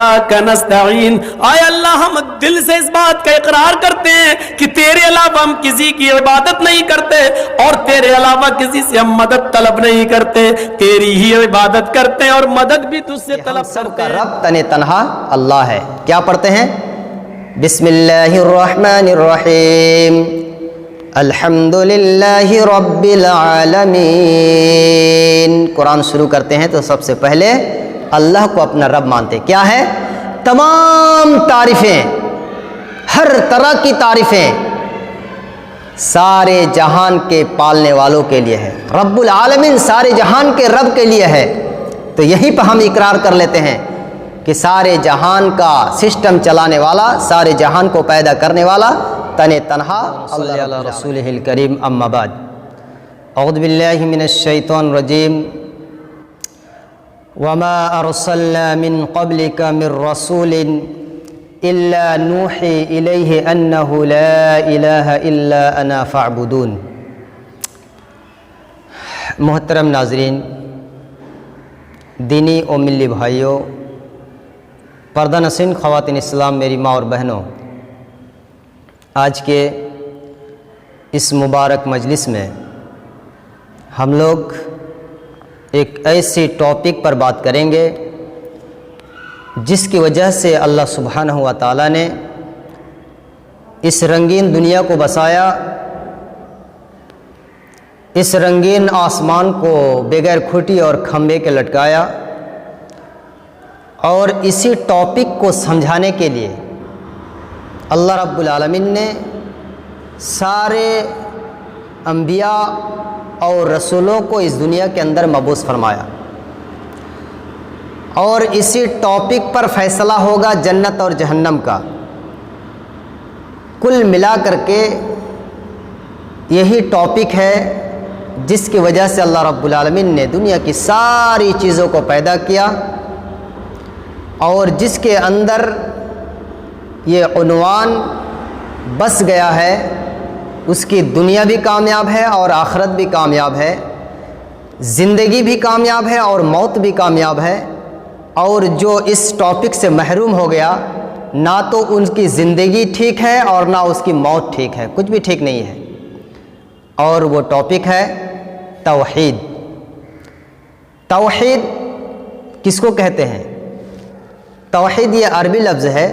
نستعین، آئے اللہ ہم دل سے اس بات کا اقرار کرتے ہیں کہ تیرے علاوہ ہم کسی کی عبادت نہیں کرتے اور تیرے علاوہ کسی سے ہم مدد طلب نہیں کرتے، تیری ہی عبادت کرتے ہیں اور مدد بھی تجھ سے طلب کرتے ہیں۔ رب تنہا اللہ ہے۔ کیا پڑھتے ہیں؟ بسم اللہ الرحمن الرحیم، الحمد للہ رب العالمین۔ قرآن شروع کرتے ہیں تو سب سے پہلے اللہ کو اپنا رب مانتے۔ کیا ہے؟ تمام تعریفیں، ہر طرح کی تعریفیں سارے جہان کے پالنے والوں کے لیے ہے۔ رب العالمین سارے جہان کے رب کے لیے ہے۔ تو یہی پہ ہم اقرار کر لیتے ہیں کہ سارے جہان کا سسٹم چلانے والا، سارے جہان کو پیدا کرنے والا تنہا اللہ علی رسولہ الکریم۔ اما بعد، اعوذ باللہ من الشیطان الرجیم، وما ارسلنا من قبلك من رسول الا نوحی الیہ انہ لا الہ الا انا فاعبدون۔ محترم ناظرین، دینی و ملی بھائیوں، پردہ نشین خواتین اسلام، میری ماں اور بہنوں، آج کے اس مبارک مجلس میں ہم لوگ ایک ایسی ٹاپک پر بات کریں گے جس کی وجہ سے اللہ سبحانہ و تعالیٰ نے اس رنگین دنیا کو بسایا، اس رنگین آسمان کو بغیر کھوٹی اور کھمبے کے لٹکایا، اور اسی ٹاپک کو سمجھانے کے لیے اللہ رب العالمین نے سارے انبیاء اور رسولوں کو اس دنیا کے اندر مبعوث فرمایا، اور اسی ٹاپک پر فیصلہ ہوگا جنت اور جہنم کا۔ کل ملا کر کے یہی ٹاپک ہے جس کی وجہ سے اللہ رب العالمین نے دنیا کی ساری چیزوں کو پیدا کیا، اور جس کے اندر یہ عنوان بس گیا ہے، اس کی دنیا بھی کامیاب ہے اور آخرت بھی کامیاب ہے، زندگی بھی کامیاب ہے اور موت بھی کامیاب ہے۔ اور جو اس ٹاپک سے محروم ہو گیا، نہ تو ان کی زندگی ٹھیک ہے اور نہ اس کی موت ٹھیک ہے، کچھ بھی ٹھیک نہیں ہے۔ اور وہ ٹاپک ہے توحید۔ توحید کس کو کہتے ہیں؟ توحید یہ عربی لفظ ہے،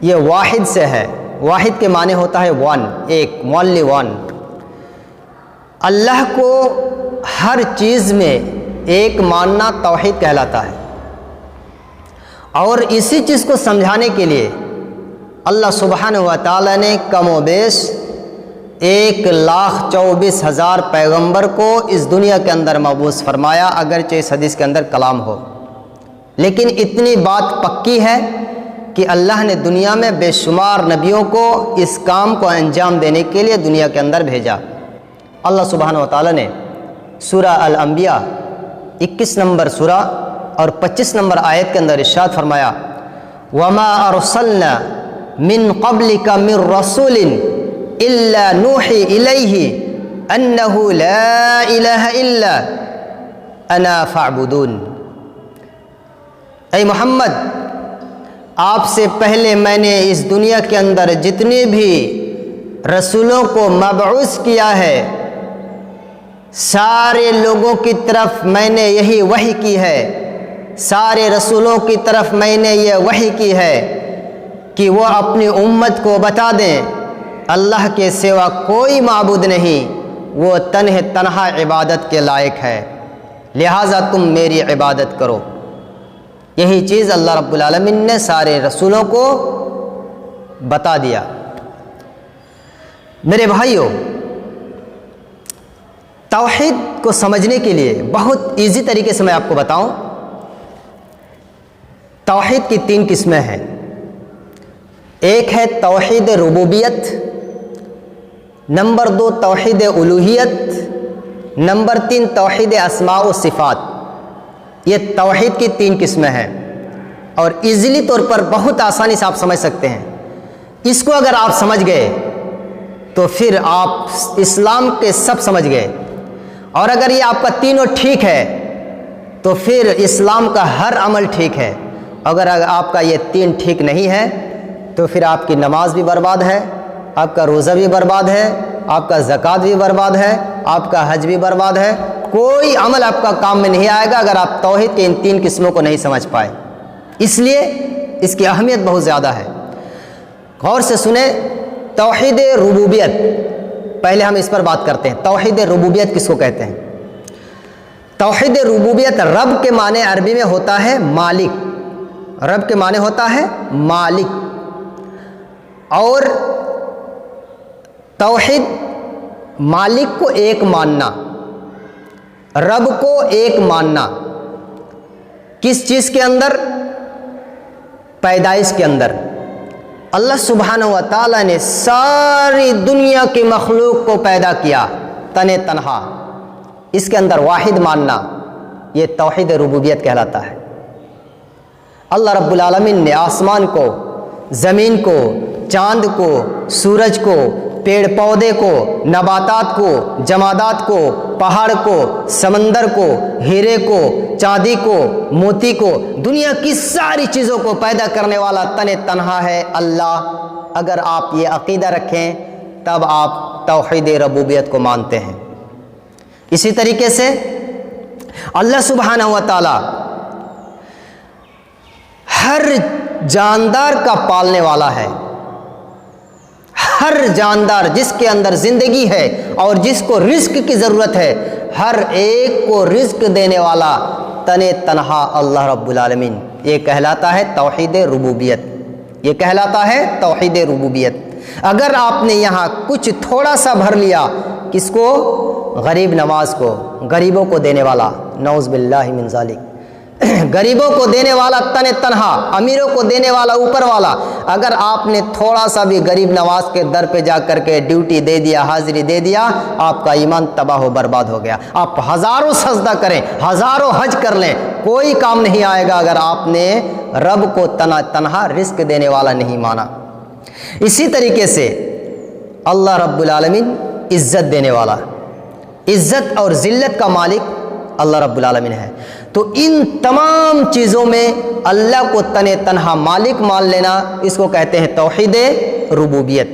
یہ واحد سے ہے۔ واحد کے معنی ہوتا ہے ون، ایک، اونلی ون۔ اللہ کو ہر چیز میں ایک ماننا توحید کہلاتا ہے، اور اسی چیز کو سمجھانے کے لیے اللہ سبحانہ و تعالیٰ نے کم و بیش 1,24,000 پیغمبر کو اس دنیا کے اندر مبعوث فرمایا، اگرچہ اس حدیث کے اندر کلام ہو، لیکن اتنی بات پکی ہے کہ اللہ نے دنیا میں بے شمار نبیوں کو اس کام کو انجام دینے کے لیے دنیا کے اندر بھیجا۔ اللہ سبحانہ و تعالیٰ نے سورہ الانبیاء 21 نمبر سورہ اور 25 نمبر آیت کے اندر ارشاد فرمایا، وَمَا أَرْسَلْنَا مِن قَبْلِكَ مِن رَّسُولٍ إِلَّا نُوحِي إِلَيْهِ أَنَّهُ لَا إِلَهَ إِلَّا أَنَا فَاعْبُدُونِ۔ اے محمد، آپ سے پہلے میں نے اس دنیا کے اندر جتنے بھی رسولوں کو مبعوث کیا ہے، سارے لوگوں کی طرف میں نے یہی وحی کی ہے، سارے رسولوں کی طرف میں نے یہ وحی کی ہے کہ وہ اپنی امت کو بتا دیں اللہ کے سوا کوئی معبود نہیں، وہ تنہا عبادت کے لائق ہے، لہٰذا تم میری عبادت کرو۔ یہی چیز اللہ رب العالمین نے سارے رسولوں کو بتا دیا۔ میرے بھائیوں، توحید کو سمجھنے کے لیے بہت ایزی طریقے سے میں آپ کو بتاؤں، توحید کی 3 قسمیں ہیں۔ ایک ہے توحید ربوبیت، نمبر 2 توحید الوہیت، نمبر 3 توحید اسماء و صفات۔ یہ توحید کی 3 قسمیں ہیں، اور ایزیلی طور پر بہت آسانی سے آپ سمجھ سکتے ہیں۔ اس کو اگر آپ سمجھ گئے تو پھر آپ اسلام کے سب سمجھ گئے، اور اگر یہ آپ کا تینوں ٹھیک ہے تو پھر اسلام کا ہر عمل ٹھیک ہے، اگر آپ کا یہ 3 ٹھیک نہیں ہے تو پھر آپ کی نماز بھی برباد ہے، آپ کا روزہ بھی برباد ہے، آپ کا زکوٰۃ بھی برباد ہے، آپ کا حج بھی برباد ہے، کوئی عمل آپ کا کام میں نہیں آئے گا اگر آپ توحید کے ان 3 قسموں کو نہیں سمجھ پائے۔ اس لیے اس کی اہمیت بہت زیادہ ہے۔ غور سے سنیں، توحید ربوبیت، پہلے ہم اس پر بات کرتے ہیں۔ توحید ربوبیت کس کو کہتے ہیں؟ توحید ربوبیت، رب کے معنی عربی میں ہوتا ہے مالک، رب کے معنی ہوتا ہے مالک، اور توحید مالک کو ایک ماننا، رب کو ایک ماننا۔ کس چیز کے اندر؟ پیدائش کے اندر۔ اللہ سبحانہ و تعالیٰ نے ساری دنیا کی مخلوق کو پیدا کیا تنہا، اس کے اندر واحد ماننا، یہ توحید ربوبیت کہلاتا ہے۔ اللہ رب العالمین نے آسمان کو، زمین کو، چاند کو، سورج کو، پیڑ پودے کو، نباتات کو، جمادات کو، پہاڑ کو، سمندر کو، ہیرے کو، چاندی کو، موتی کو، دنیا کی ساری چیزوں کو پیدا کرنے والا تنہا ہے اللہ۔ اگر آپ یہ عقیدہ رکھیں تب آپ توحید ربوبیت کو مانتے ہیں۔ اسی طریقے سے اللہ سبحانہ و تعالی ہر جاندار کا پالنے والا ہے۔ ہر جاندار جس کے اندر زندگی ہے اور جس کو رزق کی ضرورت ہے، ہر ایک کو رزق دینے والا تنہا اللہ رب العالمین، یہ کہلاتا ہے توحید ربوبیت، یہ کہلاتا ہے توحید ربوبیت۔ اگر آپ نے یہاں کچھ تھوڑا سا بھر لیا، کس کو؟ غریب نواز کو، غریبوں کو دینے والا، نعوذ باللہ من ذالک، غریبوں کو دینے والا تنہا، امیروں کو دینے والا اوپر والا۔ اگر آپ نے تھوڑا سا بھی غریب نواز کے در پہ جا کر کے ڈیوٹی دے دیا، حاضری دے دیا، آپ کا ایمان تباہ و برباد ہو گیا۔ آپ ہزاروں سجدہ کریں، ہزاروں حج کر لیں، کوئی کام نہیں آئے گا اگر آپ نے رب کو تنہا رزق دینے والا نہیں مانا۔ اسی طریقے سے اللہ رب العالمین عزت دینے والا، عزت اور ذلت کا مالک اللہ رب العالمین ہے۔ تو ان تمام چیزوں میں اللہ کو تنہا مالک مان لینا، اس کو کہتے ہیں توحید ربوبیت۔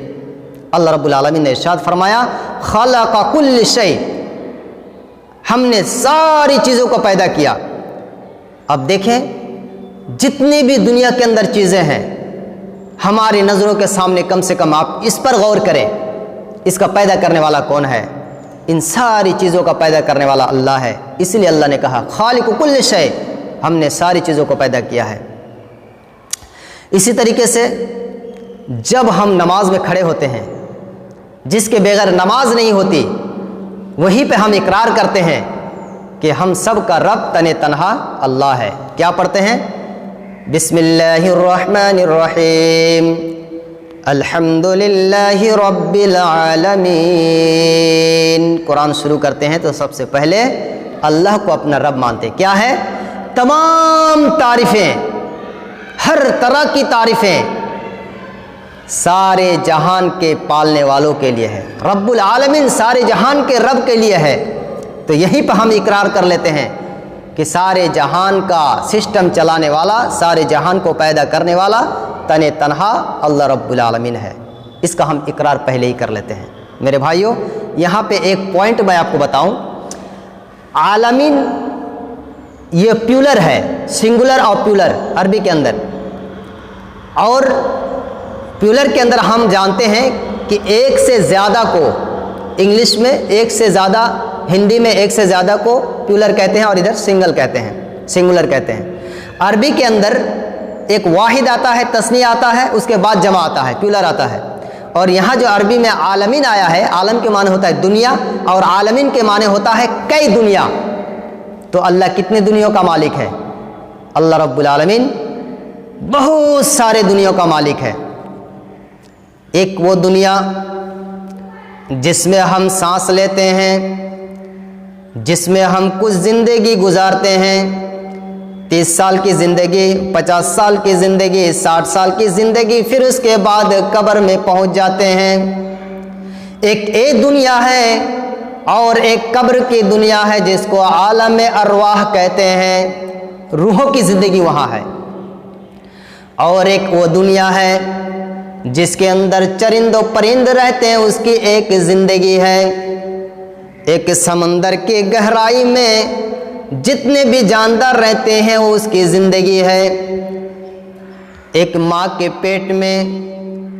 اللہ رب العالمین نے ارشاد فرمایا، خلق کل شیء، ہم نے ساری چیزوں کو پیدا کیا۔ اب دیکھیں جتنی بھی دنیا کے اندر چیزیں ہیں ہماری نظروں کے سامنے، کم سے کم آپ اس پر غور کریں، اس کا پیدا کرنے والا کون ہے؟ ان ساری چیزوں کا پیدا کرنے والا اللہ ہے۔ اس لیے اللہ نے کہا خالق کل شیء، ہم نے ساری چیزوں کو پیدا کیا ہے۔ اسی طریقے سے جب ہم نماز میں کھڑے ہوتے ہیں، جس کے بغیر نماز نہیں ہوتی، وہیں پہ ہم اقرار کرتے ہیں کہ ہم سب کا رب تنہا اللہ ہے۔ کیا پڑھتے ہیں؟ بسم اللہ الرحمن الرحیم، الحمد للہ رب العالمین۔ قرآن شروع کرتے ہیں تو سب سے پہلے اللہ کو اپنا رب مانتے۔ کیا ہے؟ تمام تعریفیں، ہر طرح کی تعریفیں سارے جہان کے پالنے والوں کے لیے ہے۔ رب العالمین سارے جہان کے رب کے لیے ہے۔ تو یہیں پہ ہم اقرار کر لیتے ہیں کہ سارے جہان کا سسٹم چلانے والا، سارے جہان کو پیدا کرنے والا تنہا اللہ رب العالمین ہے۔ اس کا ہم اقرار پہلے ہی کر لیتے ہیں۔ میرے بھائیوں، یہاں پہ ایک پوائنٹ میں آپ کو بتاؤں، عالمین یہ پیولر ہے، سنگولر اور پیولر عربی کے اندر، اور پیولر کے اندر ہم جانتے ہیں کہ ایک سے زیادہ کو انگلش میں ایک سے زیادہ، ہندی میں ایک سے زیادہ کو پیولر کہتے ہیں، اور ادھر سنگل کہتے ہیں، سنگولر کہتے ہیں۔ عربی کے اندر ایک واحد آتا ہے، تثنیہ آتا ہے، اس کے بعد جمع آتا ہے، پیولر آتا ہے۔ اور یہاں جو عربی میں عالمین آیا ہے، عالم کے معنی ہوتا ہے دنیا، اور عالمین کے معنی ہوتا ہے کئی دنیا۔ تو اللہ کتنے دنیا کا مالک ہے؟ اللہ رب العالمین بہت سارے دنیا کا مالک ہے۔ ایک وہ دنیا جس میں ہم سانس لیتے ہیں، جس میں ہم کچھ زندگی گزارتے ہیں، 30 سال کی زندگی، 50 سال کی زندگی، 60 سال کی زندگی، پھر اس کے بعد قبر میں پہنچ جاتے ہیں۔ ایک دنیا ہے، اور ایک قبر کی دنیا ہے جس کو عالم ارواح کہتے ہیں، روحوں کی زندگی وہاں ہے۔ اور ایک وہ دنیا ہے جس کے اندر چرند و پرند رہتے ہیں، اس کی ایک زندگی ہے۔ ایک سمندر کی گہرائی میں جتنے بھی جاندار رہتے ہیں وہ اس کی زندگی ہے۔ ایک ماں کے پیٹ میں،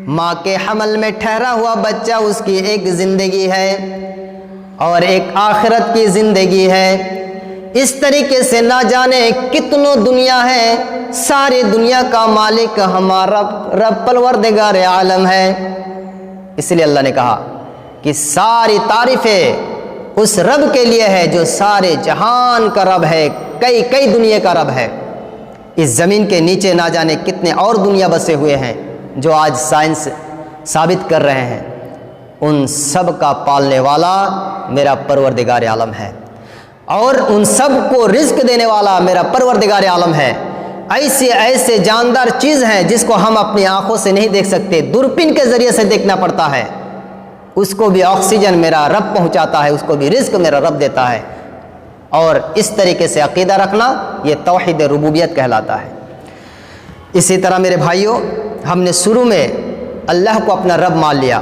ماں کے حمل میں ٹھہرا ہوا بچہ، اس کی ایک زندگی ہے، اور ایک آخرت کی زندگی ہے۔ اس طریقے سے نہ جانے کتنوں دنیا ہے، ساری دنیا کا مالک ہمارا رب پروردگار عالم ہے۔ اس لیے اللہ نے کہا کہ ساری تعریفیں اس رب کے لیے ہے جو سارے جہان کا رب ہے، کئی دنیا کا رب ہے۔ اس زمین کے نیچے نہ جانے کتنے اور دنیا بسے ہوئے ہیں جو آج سائنس ثابت کر رہے ہیں، ان سب کا پالنے والا میرا پروردگار عالم ہے، اور ان سب کو رزق دینے والا میرا پروردگار عالم ہے۔ ایسے جاندار چیز ہیں جس کو ہم اپنی آنکھوں سے نہیں دیکھ سکتے، دوربین کے ذریعے سے دیکھنا پڑتا ہے۔ اس کو بھی آکسیجن میرا رب پہنچاتا ہے، اس کو بھی رزق میرا رب دیتا ہے۔ اور اس طریقے سے عقیدہ رکھنا یہ توحید ربوبیت کہلاتا ہے۔ اسی طرح میرے بھائیوں، ہم نے شروع میں اللہ کو اپنا رب مان لیا،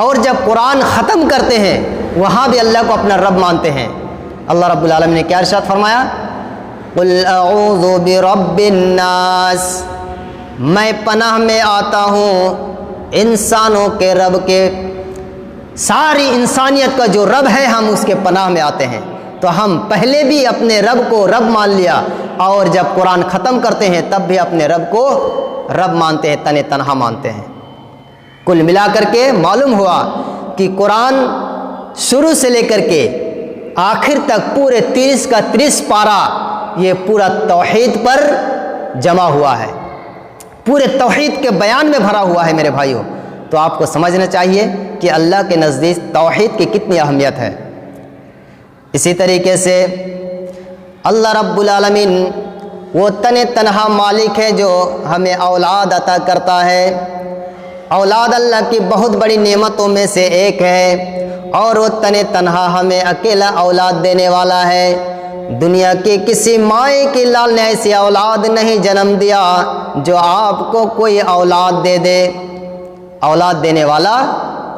اور جب قرآن ختم کرتے ہیں وہاں بھی اللہ کو اپنا رب مانتے ہیں۔ اللہ رب العالمین نے کیا ارشاد فرمایا؟ قل اعوذ برب الناس، میں پناہ میں آتا ہوں انسانوں کے رب کے، ساری انسانیت کا جو رب ہے ہم اس کے پناہ میں آتے ہیں۔ تو ہم پہلے بھی اپنے رب کو رب مان لیا، اور جب قرآن ختم کرتے ہیں تب بھی اپنے رب کو رب مانتے ہیں، تن تنہا مانتے ہیں۔ کل ملا کر کے معلوم ہوا کہ قرآن شروع سے لے کر کے آخر تک پورے 30 کا 30 پارہ یہ پورا توحید پر جمع ہوا ہے، پورے توحید کے بیان میں بھرا ہوا ہے میرے بھائیوں۔ تو آپ کو سمجھنا چاہیے کہ اللہ کے نزدیک توحید کی کتنی اہمیت ہے۔ اسی طریقے سے اللہ رب العالمین وہ تن تنہا مالک ہے جو ہمیں اولاد عطا کرتا ہے۔ اولاد اللہ کی بہت بڑی نعمتوں میں سے ایک ہے، اور وہ تن تنہا ہمیں اکیلا اولاد دینے والا ہے۔ دنیا کی کسی مائیں کی لال نے ایسی اولاد نہیں جنم دیا جو آپ کو کوئی اولاد دے دے۔ اولاد دینے والا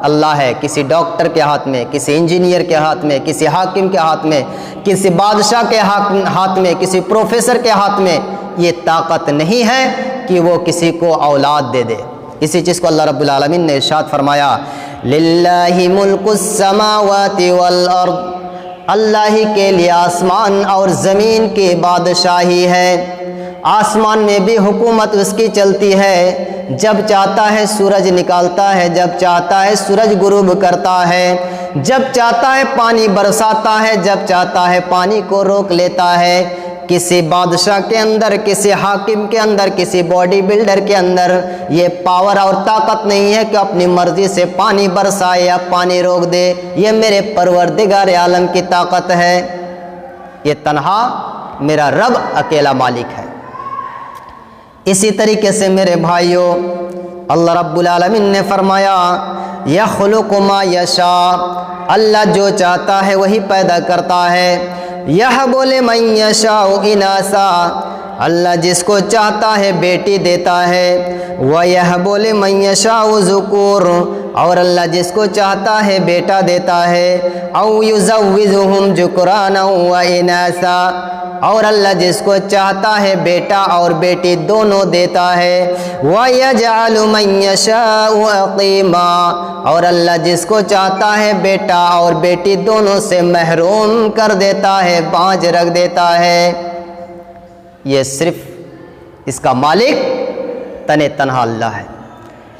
اللہ ہے، کسی ڈاکٹر کے ہاتھ میں، کسی انجینئر کے ہاتھ میں، کسی حاکم کے ہاتھ میں، کسی بادشاہ کے ہاتھ میں، کسی پروفیسر کے ہاتھ میں یہ طاقت نہیں ہے کہ وہ کسی کو اولاد دے دے۔ اسی چیز کو اللہ رب العالمین نے ارشاد فرمایا، للہ ملک السماوات والارض، اللہ ہی کے لیے آسمان اور زمین کی بادشاہی ہے۔ آسمان میں بھی حکومت اس کی چلتی ہے، جب چاہتا ہے سورج نکالتا ہے، جب چاہتا ہے سورج غروب کرتا ہے، جب چاہتا ہے پانی برساتا ہے، جب چاہتا ہے پانی کو روک لیتا ہے۔ کسی بادشاہ کے اندر، کسی حاکم کے اندر، کسی باڈی بلڈر کے اندر یہ پاور اور طاقت نہیں ہے کہ اپنی مرضی سے پانی برسائے یا پانی روک دے۔ یہ میرے پروردگار عالم کی طاقت ہے۔ یہ تنہا میرا رب اکیلا مالک ہے۔ اسی طریقے سے میرے بھائیوں، اللہ رب العالمین نے فرمایا، یخلق ما یشاء، اللہ جو چاہتا ہے وہی پیدا کرتا ہے۔ یہب لمن یشاء اناسا، اللہ جس کو چاہتا ہے بیٹی دیتا ہے۔ ویہب لمن یشاء ذکور، اور اللہ جس کو چاہتا ہے بیٹا دیتا ہے۔ او یزوجہم ذکرانا و اناسا، اور اللہ جس کو چاہتا ہے بیٹا اور بیٹی دونوں دیتا ہے۔ وَيَجْعَلُ مَن يَشَاءُ عَقِيمًا، اور اللہ جس کو چاہتا ہے بیٹا اور بیٹی دونوں سے محروم کر دیتا ہے، باجھ رکھ دیتا ہے۔ یہ صرف اس کا مالک تن تنہا اللہ ہے،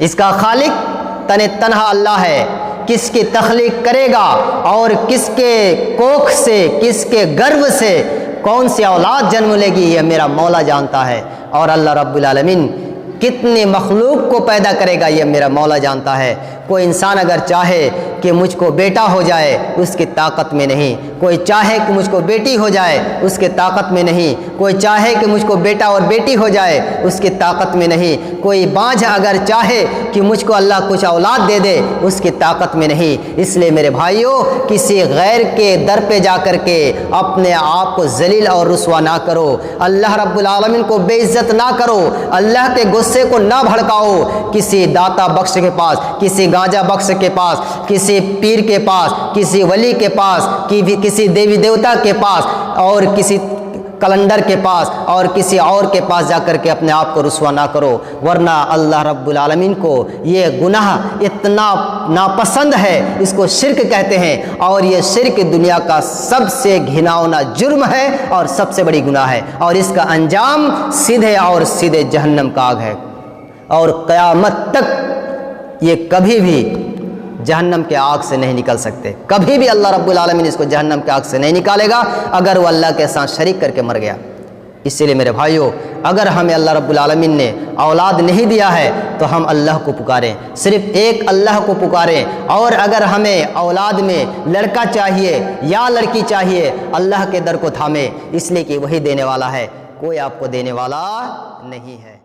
اس کا خالق تن تنہا اللہ ہے۔ کس کی تخلیق کرے گا اور کس کے کوکھ سے، کس کے گرب سے کون سی اولاد جنم لے گی، یہ میرا مولا جانتا ہے۔ اور اللہ رب العالمین کتنی مخلوق کو پیدا کرے گا یہ میرا مولا جانتا ہے۔ کوئی انسان اگر چاہے کہ کہ مجھ کو بیٹا ہو جائے اس کی طاقت میں نہیں، کوئی چاہے کہ مجھ کو بیٹی ہو جائے اس کی طاقت میں نہیں، کوئی چاہے کہ مجھ کو بیٹا اور بیٹی ہو جائے اس کی طاقت میں نہیں، کوئی بانجھ اگر چاہے کہ مجھ کو اللہ کچھ اولاد دے دے اس کی طاقت میں نہیں۔ اس لیے میرے بھائیوں، کسی غیر کے در پہ جا کر کے اپنے آپ کو ذلیل اور رسوا نہ کرو، اللہ رب العالمین کو بے عزت نہ کرو، اللہ کے غصے کو نہ بھڑکاؤ کسی داتا بخش کے پاس، کسی گانجا بخش کے پاس، کسی پیر کے پاس، کسی ولی کے پاس، کسی دیوی دیوتا کے پاس، اور کسی کلندر کے پاس اور کسی اور کے پاس جا کر کے اپنے آپ کو رسوا نہ کرو، ورنہ اللہ رب العالمین کو یہ گناہ اتنا ناپسند ہے، اس کو شرک کہتے ہیں، اور یہ شرک دنیا کا سب سے گھناؤنا جرم ہے اور سب سے بڑی گناہ ہے، اور اس کا انجام سیدھے اور سیدھے جہنم کا آگ ہے، اور قیامت تک یہ کبھی بھی جہنم کے آگ سے نہیں نکل سکتے، کبھی بھی اللہ رب العالمین اس کو جہنم کے آگ سے نہیں نکالے گا اگر وہ اللہ کے ساتھ شریک کر کے مر گیا۔ اسی لیے میرے بھائیوں، اگر ہمیں اللہ رب العالمین نے اولاد نہیں دیا ہے تو ہم اللہ کو پکاریں، صرف ایک اللہ کو پکاریں، اور اگر ہمیں اولاد میں لڑکا چاہیے یا لڑکی چاہیے اللہ کے در کو تھامیں، اس لیے کہ وہی دینے والا ہے، کوئی آپ کو دینے والا نہیں ہے۔